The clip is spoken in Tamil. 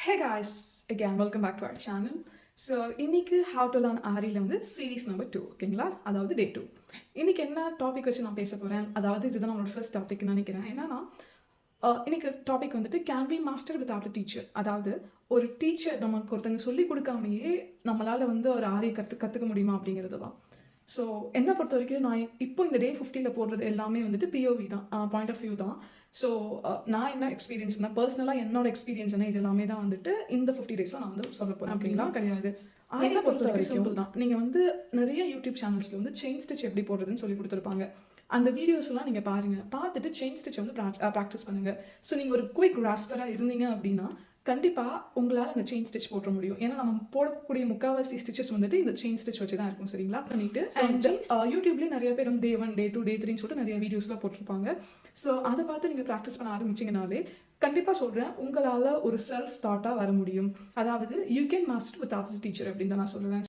Hey guys, again welcome back to our channel. So இன்னைக்கு ஹவ் டு லேர்ன் ஆரியில் வந்து சீரீஸ் நம்பர் 2 ஓகேங்களா, அதாவது டே 2. இன்னைக்கு என்ன டாபிக் வச்சு நான் பேச போகிறேன், அதாவது இதுதான் நம்மளோட ஃபர்ஸ்ட் டாபிக்னு நினைக்கிறேன். என்னன்னா இன்னைக்கு டாபிக் வந்துட்டு can we master without a teacher. அதாவது ஒரு டீச்சர் நமக்கு ஒருத்தங்க சொல்லி கொடுக்காமையே நம்மளால் வந்து ஒரு ஆரியை கற்றுக்க முடியுமா அப்படிங்கிறது தான். ஸோ என்னை பொறுத்த வரைக்கும் நான் இப்போ இந்த டே 50ல் போடுறது எல்லாமே வந்துட்டு பிஓவி தான், பாயிண்ட் ஆஃப் வியூ தான். ஸோ நான் என்ன எக்ஸ்பீரியன்ஸ்னா பர்சனலாக என்னோட எக்ஸ்பீரியன்ஸ் என்ன இது எல்லாமே தான் வந்துட்டு இந்த 50 டேஸில் நான் வந்து சொல்ல போகிறேன் அப்படின்னா கிடையாது. என்னை பொறுத்த வரைக்கும் சிம்பிள் தான். நீங்கள் வந்து நிறைய யூடியூப் சேனல்ஸில் வந்து செயின் ஸ்டிச் எப்படி போடுறதுன்னு சொல்லி கொடுத்துருப்பாங்க. அந்த வீடியோஸ்லாம் நீங்கள் பாருங்கள், பார்த்துட்டு செயின் ஸ்டிச் வந்து ப்ராக்டிஸ் பண்ணுங்கள். ஸோ நீங்கள் ஒரு குயிக் ராஸ்பராக இருந்தீங்க அப்படின்னா கண்டிப்பாக உங்களால் அந்த செயின் ஸ்டிச் போட முடியும். ஏன்னா நம்ம போடக்கூடிய முக்கால்வாசி ஸ்டிச்சஸ் வந்துட்டு இந்த செயின் ஸ்டிச் வச்சு தான் இருக்கும். சரிங்களா, பண்ணிட்டு யூடியூப்லேயே நிறைய பேர் வந்து டே 1 டே 2 டே 3ன்னு சொல்லிட்டு நிறைய வீடியோஸ்லாம் போட்டிருப்பாங்க. ஸோ அதை பார்த்து நீங்கள் ப்ராக்டிஸ் பண்ண ஆரம்பிச்சிங்கனாலே கண்டிப்பாக சொல்கிறேன், உங்களால் ஒரு செல்ஃப் தாட்டாக வர முடியும். அதாவது you can master without a teacher அப்படின்னு தான் நான் சொல்லுவேன்.